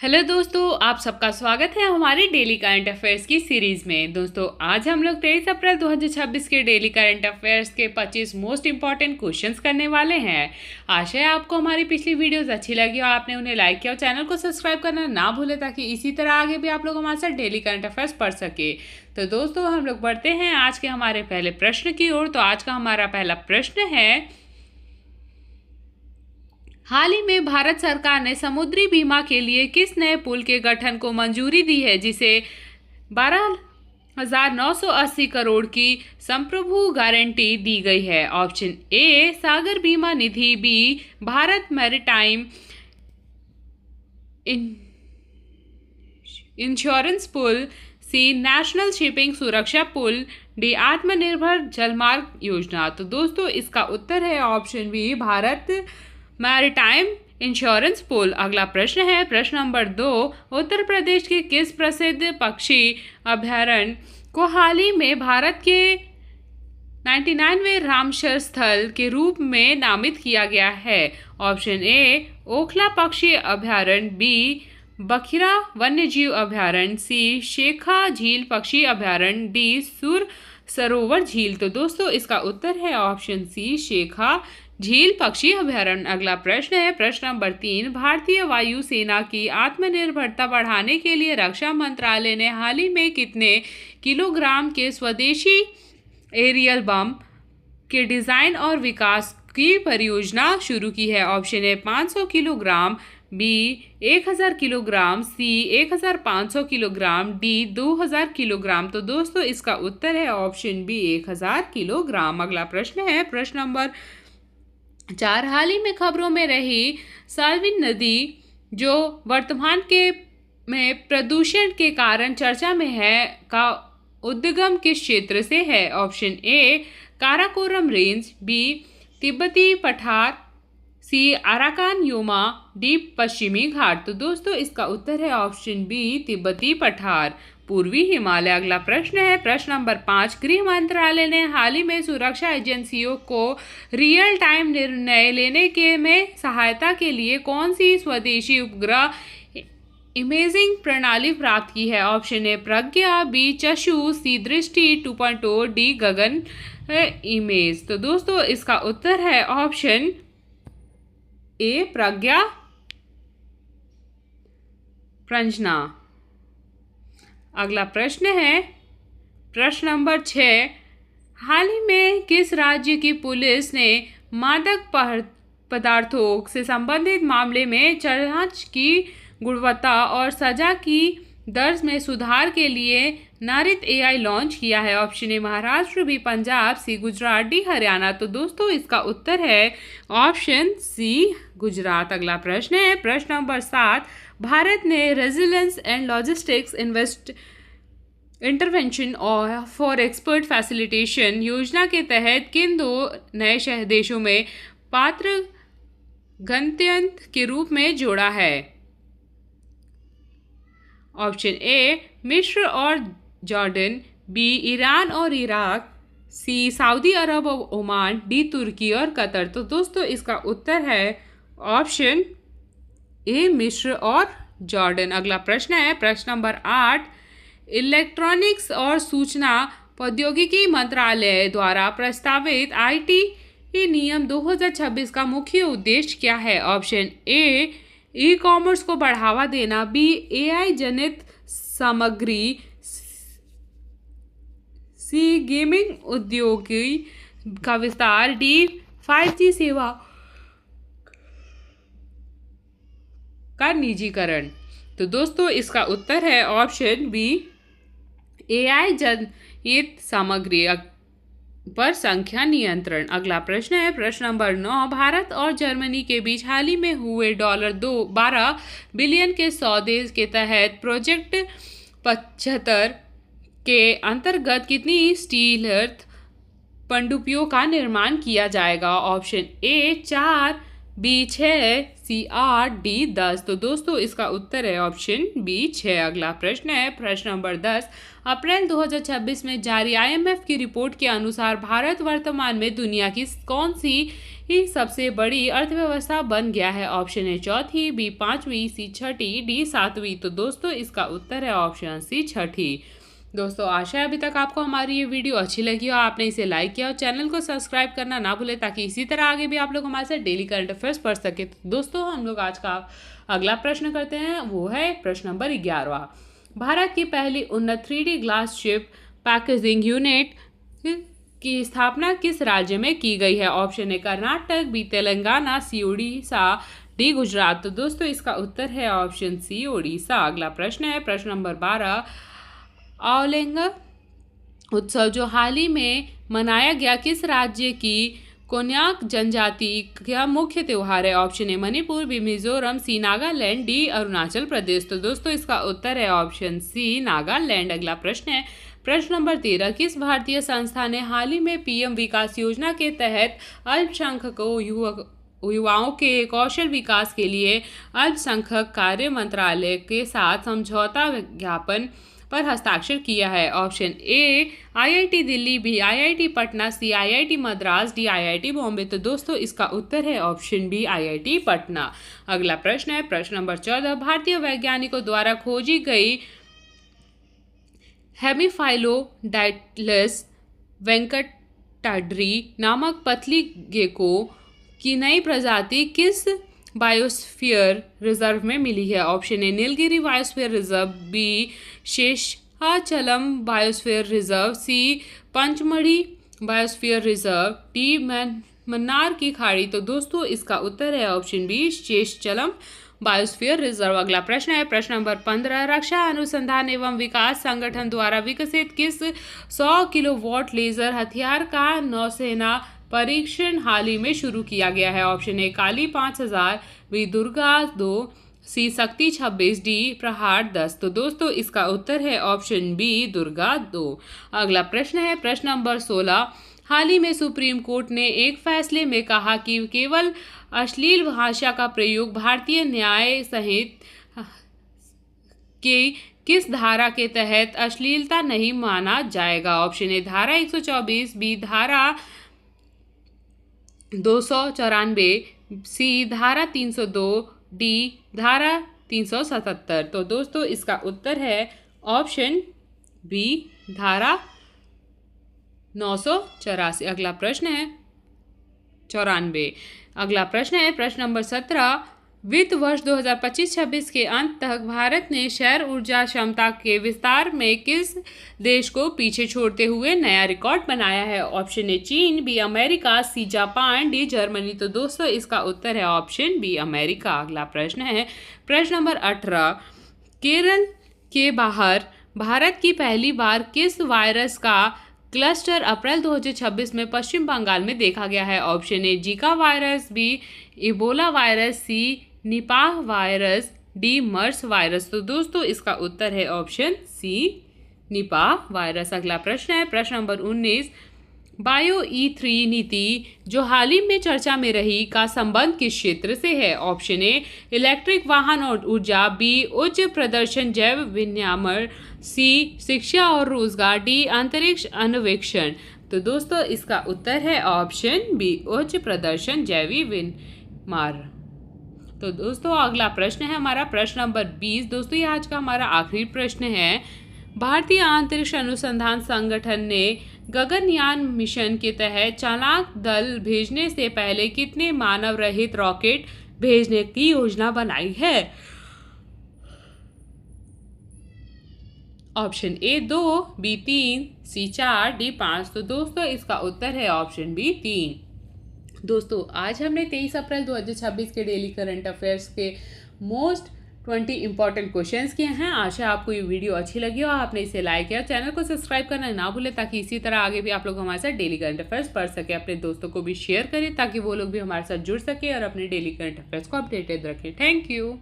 Hello दोस्तों, आप सबका स्वागत है हमारी डेली करंट अफेयर्स की सीरीज में। दोस्तों आज हम लोग 23 अप्रैल 2026 के डेली करंट अफेयर्स के 25 मोस्ट इंपॉर्टेंट क्वेश्चंस करने वाले हैं। आशा है आपको हमारी पिछली वीडियोस अच्छी लगी और आपने उन्हें लाइक किया और चैनल को सब्सक्राइब करना ना भूले, ताकि इसी तरह आगे भी आप लोग हमारे साथ डेली करंट अफेयर्स पढ़ सके। तो दोस्तों हम लोग बढ़ते हैं आज के हमारे पहले प्रश्न की ओर। तो आज का हमारा पहला प्रश्न है, हाल ही में भारत सरकार ने समुद्री बीमा के लिए किस नए पुल के गठन को मंजूरी दी है, जिसे 12,980 करोड़ की संप्रभु गारंटी दी गई है? ऑप्शन ए सागर बीमा निधि, बी भारत मैरीटाइम इंश्योरेंस पुल, सी नेशनल शिपिंग सुरक्षा पुल, डी आत्मनिर्भर जलमार्ग योजना। तो दोस्तों इसका उत्तर है option b Bharat maritime insurance pool. अगला प्रश्न है प्रश्न नंबर 2, उत्तर प्रदेश के किस प्रसिद्ध पक्षी अभयारण्य को हाल ही में भारत के 99वें रामसर स्थल के रूप में नामित किया गया है? ऑप्शन ए ओखला पक्षी अभयारण्य, बी बखिरा वन्यजीव अभयारण्य, सी शेखा झील पक्षी अभयारण्य, डी सुर सरोवर झील। तो दोस्तों इसका उत्तर है ऑप्शन सी शेखा झील पक्षी अभयारण्य। अगला प्रश्न है प्रश्न नंबर 3, भारतीय वायुसेना की आत्मनिर्भरता बढ़ाने के लिए रक्षा मंत्रालय ने हाल ही में कितने किलोग्राम के स्वदेशी एरियल बम के डिजाइन और विकास की परियोजना शुरू की है? Option A 500 kilogram, B 1000 kilogram, C 1500 kilogram, D 2000 kilogram. तो दोस्तों इसका उत्तर है ऑप्शन बी 1000 किलोग्राम। अगला प्रश्न है प्रश्न नंबर 4, हाल ही में खबरों में रही साल्विन नदी जो वर्तमान में प्रदूषण के कारण चर्चा में है का उद्गम किस क्षेत्र से है? Option A Karakoram range, B तिब्बती पठार, सी अराकान योमा, डी पश्चिमी घाट। तो दोस्तों इसका उत्तर है ऑप्शन बी तिब्बती पठार, पूर्वी हिमालय। अगला प्रश्न है प्रश्न नंबर 5, गृह मंत्रालय ने हाल ही में सुरक्षा एजेंसियों को रियल टाइम निर्णय लेने के में सहायता के लिए कौन सी स्वदेशी उपग्रह इमेजिंग प्रणाली प्राप्त की है? ऑप्शन ए प्रज्ञा, बी चक्षु, सी दृष्टि 2.0, डी गगन इमेज। तो दोस्तों इसका उत्तर है ऑप्शन ए प्रज्ञा प्रंजना। अगला प्रश्न है प्रश्न नंबर 6, हाल ही में किस राज्य की पुलिस ने मादक पदार्थों से संबंधित मामले में जांच की गुणवत्ता और सजा की दर में सुधार के लिए नारित एआई लॉन्च किया है? Option A Maharashtra, B Punjab, C Gujarat, D Haryana. तो दोस्तों इसका उत्तर है ऑप्शन सी गुजरात। अगला प्रश्न है प्रश्न नंबर 7, भारत ने रेजिलियंस एंड लॉजिस्टिक्स इंटरवेंशन और फॉर एक्सपर्ट फैसिलिटेशन योजना के तहत किन 2 नए देशों में पात्र गंतव्य के रूप में जोड़ा है? ऑप्शन ए मिस्र और जॉर्डन, बी ईरान और इराक, सी सऊदी अरब और ओमान, डी तुर्की और कतर। तो दोस्तों इसका उत्तर है ऑप्शन ए मिस्र और जॉर्डन। अगला प्रश्न है प्रश्न नंबर 8, इलेक्ट्रॉनिक्स और सूचना प्रौद्योगिकी मंत्रालय द्वारा प्रस्तावित आईटी नियम 2026 का मुख्य उद्देश्य क्या है? ऑप्शन ए ई कॉमर्स को बढ़ावा देना, बी एआई जनित सामग्री, सी गेमिंग उद्योग का विस्तार, डी 5G सेवा का निजीकरण। तो दोस्तों इसका उत्तर है ऑप्शन बी एआई जनित सामग्री पर संख्या नियंत्रण। अगला प्रश्न है प्रश्न नंबर 9, भारत और जर्मनी के बीच हाल ही में हुए $12 बिलियन के सौदे के तहत प्रोजेक्ट 75 के अंतर्गत कितनी स्टील पनडुब्बियों का निर्माण किया जाएगा? Option A 4, B 6, C 8, D 10। तो दोस्तों इसका उत्तर है ऑप्शन बी 6। अगला प्रश्न है प्रश्न नंबर 10। अप्रैल 2026 में जारी आईएमएफ की रिपोर्ट के अनुसार भारत वर्तमान में दुनिया की कौन सी ही सबसे बड़ी अर्थव्यवस्था बन गया है? ऑप्शन है चौथी, बी 5वीं, सी 6ठी, डी 7वीं। तो दोस्तों इसका उत्तर है ऑप्शन सी 6ठी। दोस्तों आशा है अभी तक आपको हमारी ये वीडियो अच्छी लगी हो, आपने इसे लाइक किया और चैनल को सब्सक्राइब करना ना भूलें ताकि इसी तरह आगे भी आप लोग हमारे साथ डेली करंट अफेयर्स पढ़ सके। तो दोस्तों हम लोग आज का अगला प्रश्न करते हैं, वो है प्रश्न नंबर 11। भारत की पहली उन्नत 3D glass chip packaging unit की स्थापना किस राज्य में की गई है? ऑप्शन है कर्नाटक, बी तेलंगाना, सी उड़ीसा, डी गुजरात। तो दोस्तों इसका उत्तर है ऑप्शन सी उड़ीसा। अगला प्रश्न है प्रश्न नंबर 12। आवलिंग उत्सव जो हाल ही में मनाया गया किस राज्य की कोन्याक जनजाति का मुख्य त्योहार है? ऑप्शन है मणिपुर, बी मिजोरम, सी नागालैंड, डी अरुणाचल प्रदेश। तो दोस्तों इसका उत्तर है ऑप्शन सी नागालैंड। अगला प्रश्न है प्रश्न नंबर 13। किस भारतीय संस्था ने हाल ही में पीएम विकास योजना के तहत अल्पसंख्यकों युवाओं के कौशल विकास के लिए अल्पसंख्यक कार्य मंत्रालय के साथ समझौता ज्ञापन पर हस्ताक्षर किया है? Option A IIT Delhi, B IIT Patna, C IIT Madras, D IIT Bombay. तो दोस्तों इसका उत्तर है ऑप्शन बी आईआईटी पटना। अगला प्रश्न है प्रश्न नंबर 14। भारतीय वैज्ञानिकों द्वारा खोजी गई हेमीफाइलोडाइटलस वेंकटाड्री नामक पतली गेको की नई प्रजाति किस बायोस्फीयर रिजर्व में मिली है? Option A Nilgiri biosphere reserve, B Seshachalam biosphere reserve, C Pachmarhi biosphere reserve, D Mannar की खाड़ी। तो दोस्तों इसका उत्तर है option B Seshachalam biosphere reserve. अगला प्रश्न है प्रश्न नंबर 15। रक्षा अनुसंधान एवं विकास संगठन द्वारा विकसित किस 100 किलोवाट लेजर हथियार का नौसेना परीक्षण हाल ही में शुरू किया गया है? Option A Kali 5000, B Durga 2, C Shakti 26, D प्रहार 10। तो दोस्तों इसका उत्तर है ऑप्शन बी दुर्गा 2। अगला प्रश्न है प्रश्न नंबर 16। हाल ही में सुप्रीम कोर्ट ने एक फैसले में कहा कि केवल अश्लील भाषा का प्रयोग भारतीय न्याय संहिता के किस धारा के तहत अश्लीलता नहीं माना जाएगा? ऑप्शन ए धारा 124, बी धारा 294, सी धारा 302, डी धारा 377। तो दोस्तों इसका उत्तर है ऑप्शन बी धारा 984। अगला प्रश्न है 94। अगला प्रश्न है प्रश्न नंबर 17। वित्त वर्ष 2025-26 के अंत तक भारत ने सौर ऊर्जा क्षमता के विस्तार में किस देश को पीछे छोड़ते हुए नया रिकॉर्ड बनाया है? ऑप्शन ए चीन, B America, C Japan, D Germany. तो दोस्तों इसका उत्तर है ऑप्शन बी अमेरिका। अगला प्रश्न है प्रश्न नंबर 18। केरल के बाहर भारत की पहली बार किस वायरस का क्लस्टर अप्रैल 2026 में पश्चिम बंगाल में देखा गया है? Option A Zika virus, B Ebola virus, C Nipah virus, D MERS virus. तो दोस्तों इसका उत्तर है ऑप्शन सी निपाह वायरस। अगला प्रश्न है प्रश्न नंबर 19। बायो E3 नीति जो हाल ही में चर्चा में रही का संबंध किस क्षेत्र से है? ऑप्शन ए इलेक्ट्रिक वाहन और ऊर्जा, बी उच्च प्रदर्शन जैव विनिर्माण, सी शिक्षा और रोजगार, डी अंतरिक्ष अन्वेषण। तो दोस्तों इसका उत्तर है ऑप्शन बी उच्च प्रदर्शन जैवी विनिर्माण। तो दोस्तों अगला प्रश्न है हमारा प्रश्न नंबर 20। दोस्तों ये आज का हमारा आखिरी प्रश्न है। भारतीय अंतरिक्ष अनुसंधान संगठन ने गगनयान मिशन के तहत चालाक दल भेजने से पहले कितने मानव रहित रॉकेट भेजने की योजना बनाई है? Option A 2, B 3, C 4, D 5। तो दोस्तों इसका उत्तर है ऑप्शन बी 3। दोस्तों आज हमने 23 अप्रैल 2026 के डेली करंट अफेयर्स के मोस्ट 20 इंपॉर्टेंट क्वेश्चंस किए हैं। आशा आपको ये वीडियो अच्छी लगी और आपने इसे लाइक किया। चैनल को सब्सक्राइब करना ना भूलें ताकि इसी तरह आगे भी आप लोग हमारे साथ डेली करंट अफेयर्स पढ़ सके। अपने दोस्तों को भी शेयर करें ताकि वो लोग भी हमारे साथ जुड़ सके और अपने डेली करंट अफेयर्स को अपडेटेड रखें। Thank you.